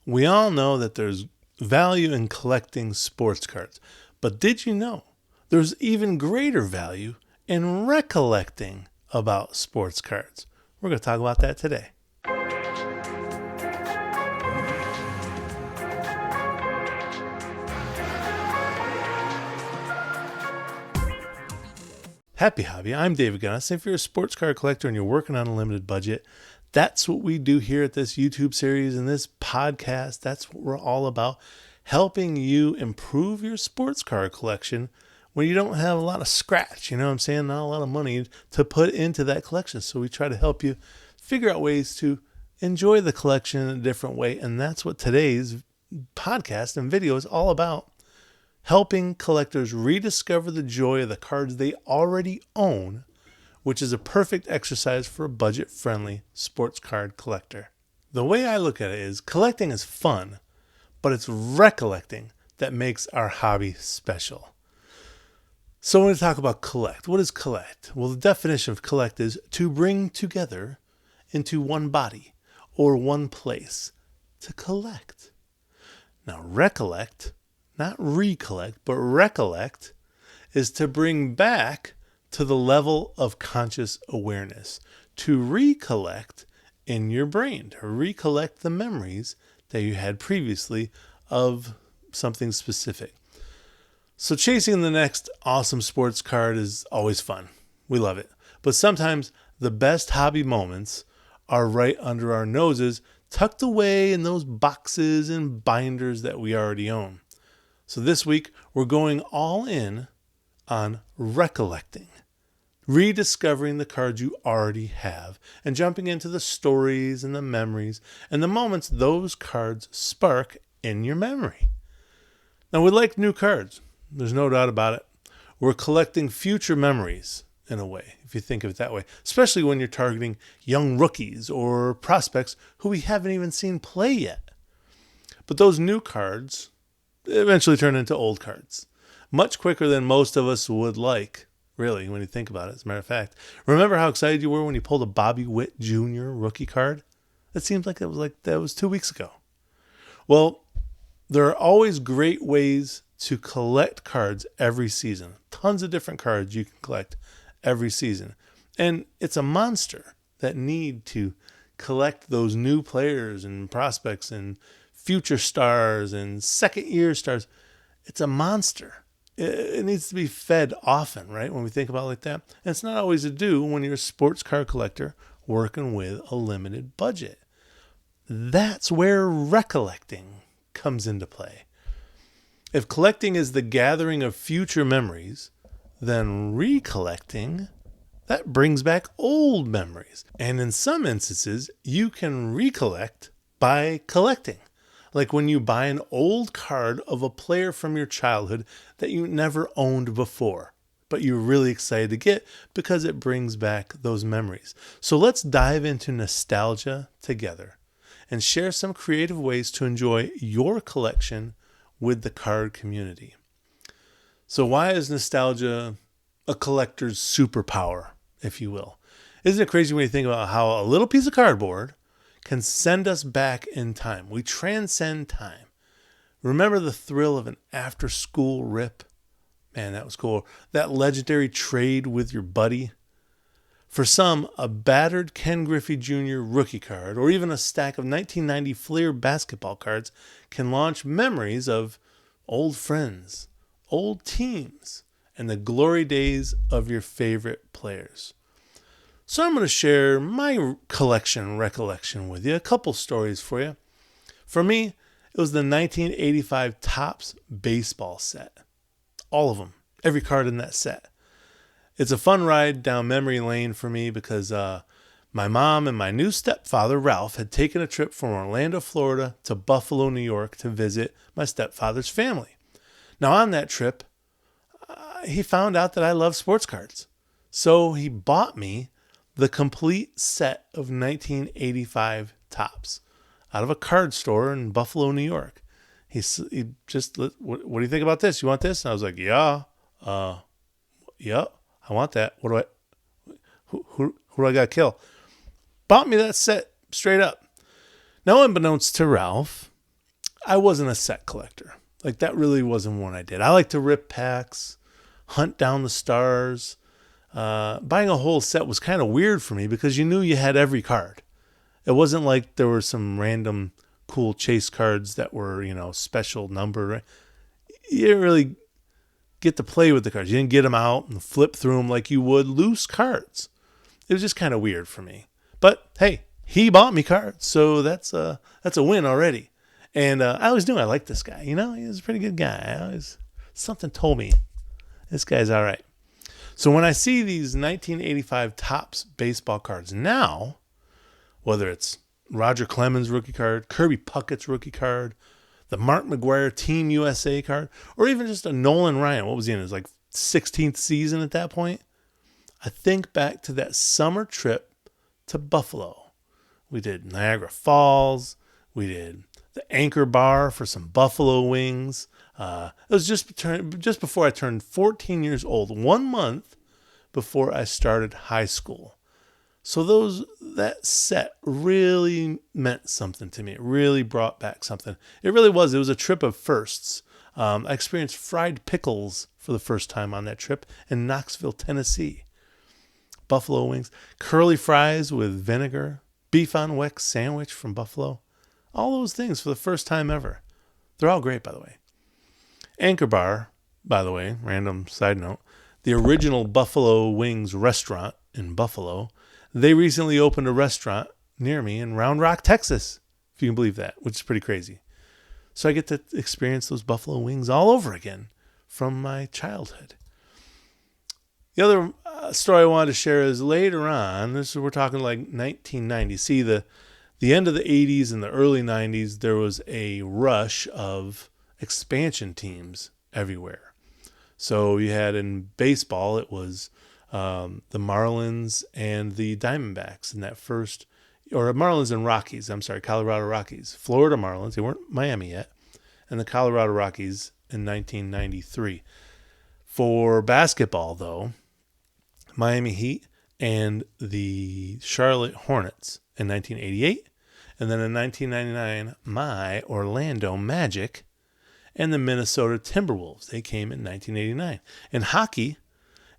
We all know that there's value in collecting sports cards, but did you know there's even greater value in recollecting about sports cards? We're going to talk about that today. Happy hobby. I'm David Gonos. If you're a sports card collector and you're working on a limited budget, that's what we do here at this YouTube series and this podcast. That's what we're all about, helping you improve your sports card collection when you don't have a lot of scratch, you know what I'm saying? Not a lot of money to put into that collection. So we try to help you figure out ways to enjoy the collection in a different way. And that's what today's podcast and video is all about. Helping collectors rediscover the joy of the cards they already own, which is a perfect exercise for a budget-friendly sports card collector. The way I look at it is collecting is fun, but it's recollecting that makes our hobby special. So when we talk about collect, what is collect? Well, the definition of collect is to bring together into one body or one place, to collect. Now, recollect, not recollect, but recollect is to bring back to the level of conscious awareness, to recollect in your brain, to recollect the memories that you had previously of something specific. So chasing the next awesome sports card is always fun. We love it. But sometimes the best hobby moments are right under our noses, tucked away in those boxes and binders that we already own. So this week, we're going all in on recollecting, rediscovering the cards you already have, and jumping into the stories and the memories and the moments those cards spark in your memory. Now, we like new cards. There's no doubt about it. We're collecting future memories in a way, if you think of it that way, especially when you're targeting young rookies or prospects who we haven't even seen play yet. But those new cards eventually turn into old cards much quicker than most of us would like, really, when you think about it. As a matter of fact, remember how excited you were when you pulled a Bobby Witt Jr. rookie card? It seems like that was 2 weeks ago. Well, there are always great ways to collect cards every season. Tons of different cards you can collect every season. And it's a monster that need to collect those new players and prospects and future stars and second year stars. It's a monster. It needs to be fed often, right? When we think about it like that. And it's not always to do when you're a sports card collector working with a limited budget. That's where recollecting comes into play. If collecting is the gathering of future memories, then recollecting, that brings back old memories. And in some instances, you can recollect by collecting. Like when you buy an old card of a player from your childhood that you never owned before, but you're really excited to get because it brings back those memories. So let's dive into nostalgia together and share some creative ways to enjoy your collection with the card community. So why is nostalgia a collector's superpower, if you will? Isn't it crazy when you think about how a little piece of cardboard can send us back in time? We transcend time. Remember the thrill of an after-school rip? Man, that was cool. That legendary trade with your buddy. For some, a battered Ken Griffey Jr. rookie card or even a stack of 1990 Fleer basketball cards can launch memories of old friends, old teams, and the glory days of your favorite players. So I'm going to share my recollection with you, a couple stories for you. For me, it was the 1985 Topps baseball set. All of them, every card in that set. It's a fun ride down memory lane for me because my mom and my new stepfather, Ralph, had taken a trip from Orlando, Florida to Buffalo, New York to visit my stepfather's family. Now on that trip, he found out that I love sports cards. So he bought me the complete set of 1985 Topps out of a card store in Buffalo, New York. He just, what do you think about this? You want this? And I was like, yeah, I want that. Who do I got to kill? Bought me that set straight up. Now, unbeknownst to Ralph, I wasn't a set collector. Like, that really wasn't one I did. I like to rip packs, hunt down the stars. Buying a whole set was kind of weird for me because you knew you had every card. It wasn't like there were some random cool chase cards that were, special number. You didn't really get to play with the cards. You didn't get them out and flip through them like you would loose cards. It was just kind of weird for me. But hey, he bought me cards, so that's a win already. And I always knew I liked this guy. He was a pretty good guy. Something told me this guy's all right. So when I see these 1985 Topps baseball cards now, whether it's Roger Clemens rookie card, Kirby Puckett's rookie card, the Mark McGwire Team USA card, or even just a Nolan Ryan, what was he in his 16th season at that point? I think back to that summer trip to Buffalo. We did Niagara Falls. We did the Anchor Bar for some buffalo wings. It was just before I turned 14 years old, 1 month before I started high school. So that set really meant something to me. It really brought back something. It really was. It was a trip of firsts. I experienced fried pickles for the first time on that trip in Knoxville, Tennessee. Buffalo wings, curly fries with vinegar, beef on Weck sandwich from Buffalo. All those things for the first time ever. They're all great, by the way. Anchor Bar, by the way, random side note, the original Buffalo Wings restaurant in Buffalo, they recently opened a restaurant near me in Round Rock, Texas, if you can believe that, which is pretty crazy. So I get to experience those buffalo wings all over again from my childhood. The other story I wanted to share is later on, we're talking like 1990. See, the end of the 80s and the early 90s, there was a rush of expansion teams everywhere. So you had in baseball, it was the Marlins and the Diamondbacks in that first, or Marlins and Rockies, Colorado Rockies. Florida Marlins, they weren't Miami yet, and the Colorado Rockies in 1993. For basketball, though, Miami Heat and the Charlotte Hornets in 1988, and then in 1999, my Orlando Magic and the Minnesota Timberwolves. They came in 1989. In hockey,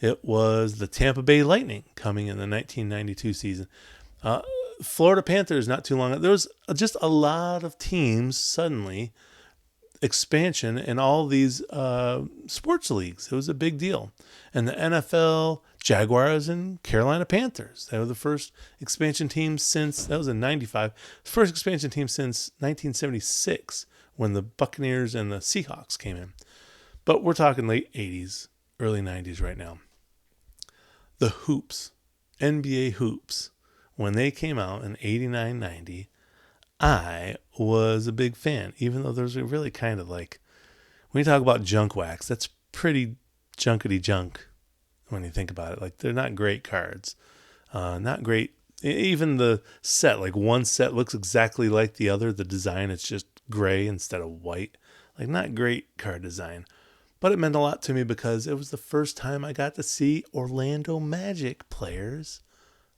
it was the Tampa Bay Lightning coming in the 1992 season. Florida Panthers not too long ago. There was just a lot of teams suddenly expansion in all these sports leagues. It was a big deal. And the NFL, Jaguars and Carolina Panthers. They were the first expansion team since, that was in 95, first expansion team since 1976 when the Buccaneers and the Seahawks came in. But we're talking late 80s, early 90s right now. The hoops, NBA hoops, when they came out in 89, 90, I was a big fan, even though those are really kind of like, when you talk about junk wax, that's pretty junkety junk when you think about it. Like, they're not great cards. Not great. Even the set, like one set looks exactly like the other. The design, it's just gray instead of white. Like, not great card design. But it meant a lot to me because it was the first time I got to see Orlando Magic players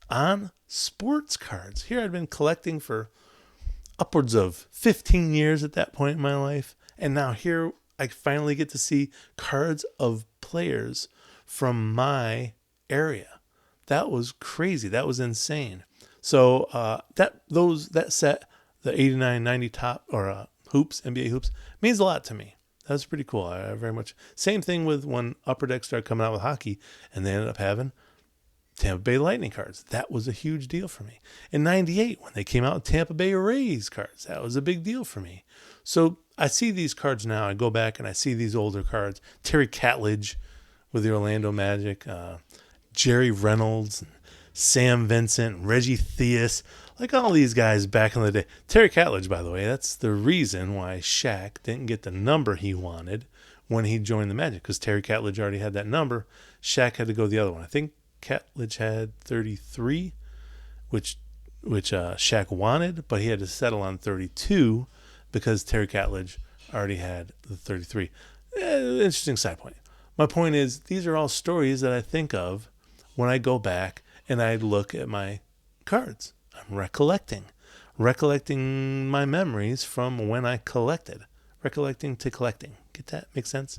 on sports cards. Here I'd been collecting for upwards of 15 years at that point in my life. And now here I finally get to see cards of players from my area. That was crazy. That was insane. So that set, the 89-90 top or hoops, NBA hoops, means a lot to me. That was pretty cool. I very much. Same thing with when Upper Deck started coming out with hockey, and they ended up having Tampa Bay Lightning cards. That was a huge deal for me. In 98, when they came out with Tampa Bay Rays cards, that was a big deal for me. So I see these cards now. I go back and I see these older cards. Terry Catledge with the Orlando Magic, Jerry Reynolds, Sam Vincent, Reggie Theus, like all these guys back in the day. Terry Catledge, by the way, that's the reason why Shaq didn't get the number he wanted when he joined the Magic, because Terry Catledge already had that number. Shaq had to go the other one. I think Catledge had 33, which Shaq wanted, but he had to settle on 32 because Terry Catledge already had the 33. Interesting side point. My point is, these are all stories that I think of when I go back and I look at my cards. I'm recollecting. recollecting my memories from when I collected. Recollecting to collecting. Get that? Make sense?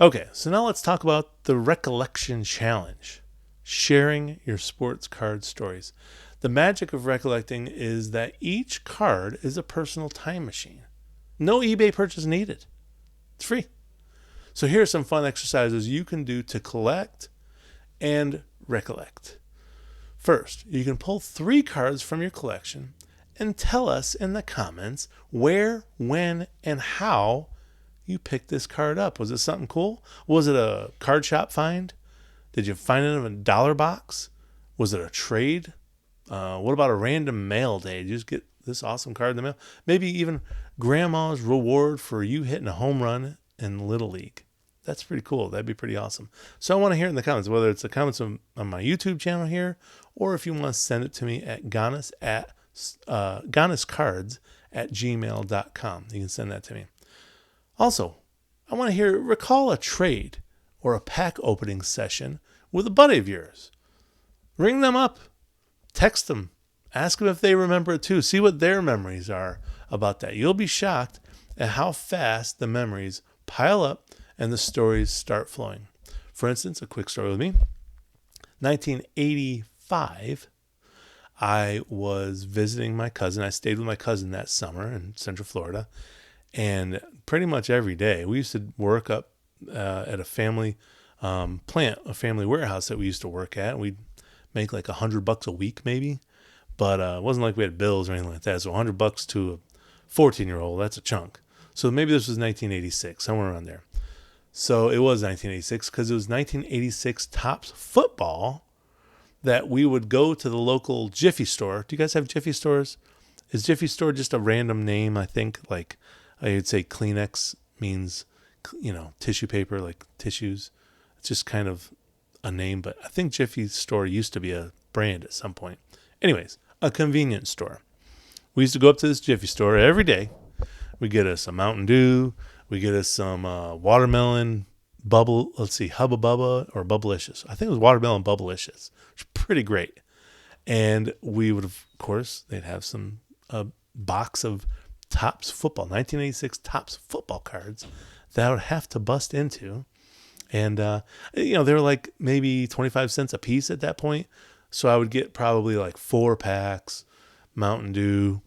Okay, so now let's talk about the Recollection Challenge. Sharing your sports card stories. The magic of Recollecting is that each card is a personal time machine. No eBay purchase needed. It's free. So here are some fun exercises you can do to collect and recollect. First, you can pull 3 cards from your collection and tell us in the comments where, when, and how you picked this card up. Was it something cool? Was it a card shop find? Did you find it in a dollar box? Was it a trade? What about a random mail day? Did you just get this awesome card in the mail? Maybe even grandma's reward for you hitting a home run in Little League. That's pretty cool. That'd be pretty awesome. So I want to hear it in the comments, whether it's the comments on my YouTube channel here, or if you want to send it to me at gonoscards@gmail.com. You can send that to me. Also, I want to recall a trade or a pack opening session with a buddy of yours. Ring them up, text them, ask them if they remember it too. See what their memories are about that. You'll be shocked at how fast the memories pile up and the stories start flowing. For instance, a quick story with me. 1985, I was visiting my cousin. I stayed with my cousin that summer in Central Florida. And pretty much every day, we used to work up at a family plant, a family warehouse that we used to work at. We'd make like $100 a week maybe. But it wasn't like we had bills or anything like that. So $100 to a 14-year-old, that's a chunk. So maybe this was 1986, somewhere around there. So it was 1986 because it was 1986 Topps football that we would go to the local Jiffy store. Do you guys have Jiffy stores? Is Jiffy store just a random name? I think like I would say Kleenex means, tissue paper, like tissues. It's just kind of a name, but I think Jiffy store used to be a brand at some point. Anyways, a convenience store. We used to go up to this Jiffy store every day. We get us a Mountain Dew. We get us some watermelon bubble. Let's see, Hubba Bubba or Bubblicious. I think it was watermelon Bubblicious. It's pretty great. And we would, of course, they'd have some box of Topps football, 1986 Topps football cards that I would have to bust into. And, they were like maybe 25 cents a piece at that point. So I would get probably like 4 packs, Mountain Dew,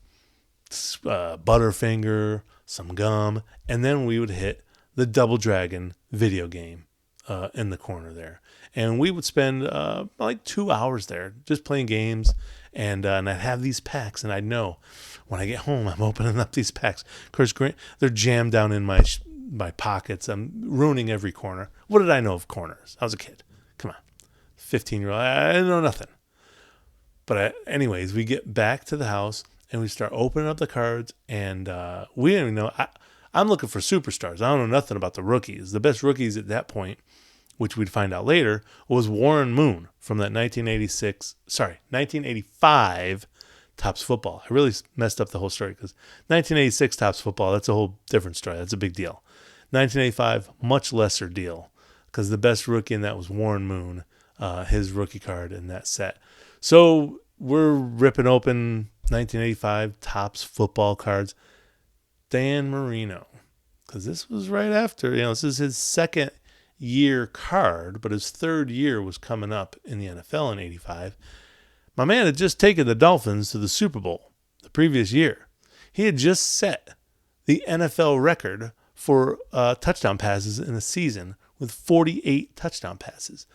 Butterfinger, some gum, and then we would hit the Double Dragon video game in the corner there. And we would spend like 2 hours there just playing games, and I'd have these packs, and I'd know when I get home I'm opening up these packs. Of course, they're jammed down in my pockets. I'm ruining every corner. What did I know of corners? I was a kid. Come on. 15-year-old. I didn't know nothing. But anyways, we get back to the house, and we start opening up the cards, and we didn't even know. I'm looking for superstars. I don't know nothing about the rookies. The best rookies at that point, which we'd find out later, was Warren Moon from that 1985 Topps football. I really messed up the whole story because 1986 Topps football, that's a whole different story. That's a big deal. 1985, much lesser deal because the best rookie in that was Warren Moon, his rookie card in that set. So we're ripping open 1985 Topps football cards. Dan Marino, because this was right after, this is his second year card, but his third year was coming up in the NFL in 85. My man had just taken the Dolphins to the Super Bowl the previous year. He had just set the NFL record for touchdown passes in a season with 48 touchdown passes,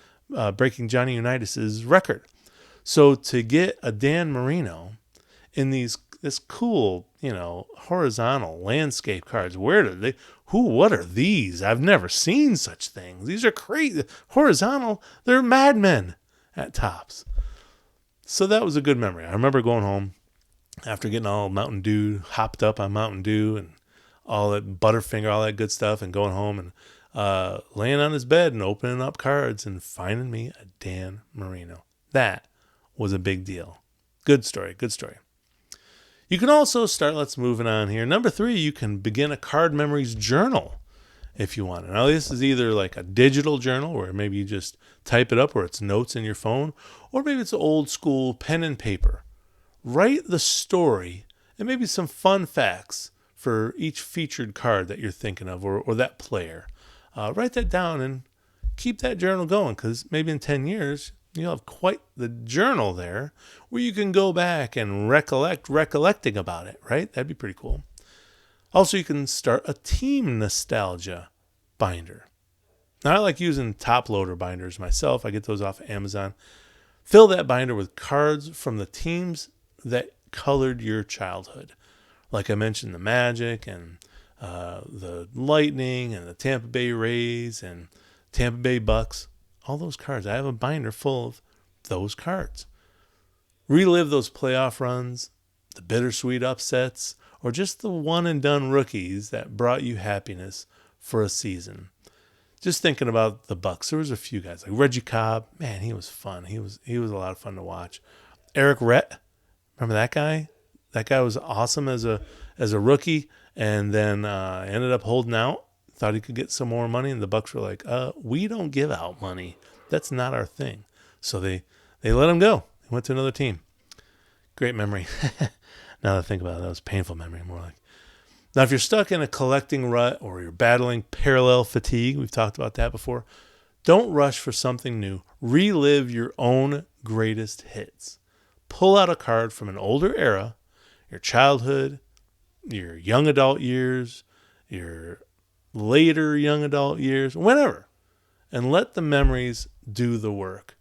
breaking Johnny Unitas's record. So to get a Dan Marino in this cool, horizontal landscape cards, what are these? I've never seen such things. These are crazy. Horizontal, they're madmen at Topps. So that was a good memory. I remember going home after getting all Mountain Dew, hopped up on Mountain Dew and all that Butterfinger, all that good stuff, and going home and laying on his bed and opening up cards and finding me a Dan Marino. That was a big deal. Good story. You can also start, let's move it on here. Number 3, you can begin a card memories journal if you want. Now, this is either like a digital journal where maybe you just type it up where it's notes in your phone, or maybe it's old school pen and paper. write the story and maybe some fun facts for each featured card that you're thinking of, or that player. Write that down and keep that journal going, because maybe in 10 years, you'll have quite the journal there where you can go back and recollecting about it, right? That'd be pretty cool. Also, you can start a team nostalgia binder. Now, I like using top loader binders myself. I get those off Amazon. Fill that binder with cards from the teams that colored your childhood. Like I mentioned, the Magic and the Lightning and the Tampa Bay Rays and Tampa Bay Bucks. All those cards. I have a binder full of those cards. Relive those playoff runs, the bittersweet upsets, or just the one-and-done rookies that brought you happiness for a season. Just thinking about the Bucks, there was a few guys like Reggie Cobb. Man, he was fun. He was a lot of fun to watch. Eric Rett, remember that guy? That guy was awesome as a rookie, and then ended up holding out. Thought he could get some more money, and the Bucks were like, "We don't give out money. That's not our thing." So they let him go. He went to another team. Great memory. Now that I think about it, that was a painful memory, more like. Now, if you're stuck in a collecting rut or you're battling parallel fatigue, we've talked about that before, don't rush for something new. Relive your own greatest hits. Pull out a card from an older era, your childhood, your young adult years, your later young adult years, whenever, and let the memories do the work.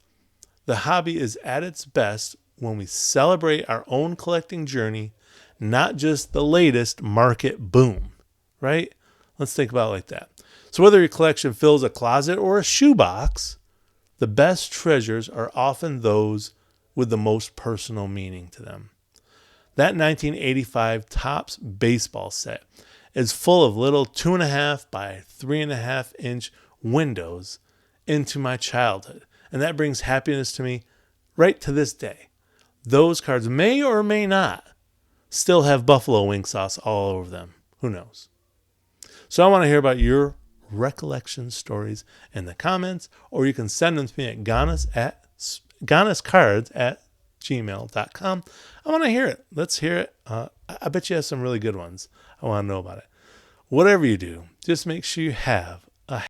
The hobby is at its best when we celebrate our own collecting journey, not just the latest market boom, right? Let's think about it like that. So whether your collection fills a closet or a shoebox, the best treasures are often those with the most personal meaning to them. That 1985 Topps baseball set is full of little 2.5 by 3.5 inch windows into my childhood. And that brings happiness to me right to this day. Those cards may or may not still have buffalo wing sauce all over them. Who knows? So I want to hear about your recollection stories in the comments, or you can send them to me at gonoscards@gmail.com. I want to hear it. Let's hear it. I bet you have some really good ones. I want to know about it. Whatever you do, just make sure you have